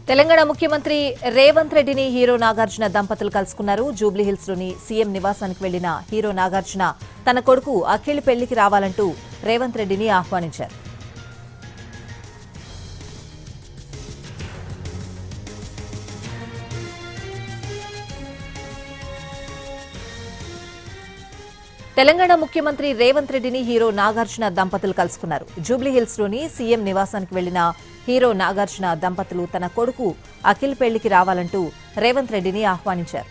తెలంగాణ ముఖ్యమంత్రి రేవంత్ రెడ్డిని హీరో నాగార్జున దంపతులు కలుసుకున్నారు. జూబ్లీహిల్స్ లోని సీఎం నివాసానికి వెళ్లిన హీరో నాగార్జున తన కొడుకు అఖిల్ పెళ్లికి రావాలంటూ రేవంత్ రెడ్డిని ఆహ్వానించారు. తెలంగాణ ముఖ్యమంత్రి రేవంత్ రెడ్డిని హీరో నాగార్జున దంపతులు కలుసుకున్నారు. జూబ్లీహిల్స్ లోని సీఎం నివాసానికి వెళ్లిన హీరో నాగార్జున దంపతులు తన కొడుకు అఖిల్ పెళ్లికి రావాలంటూ రేవంత్ రెడ్డిని ఆహ్వానించారు.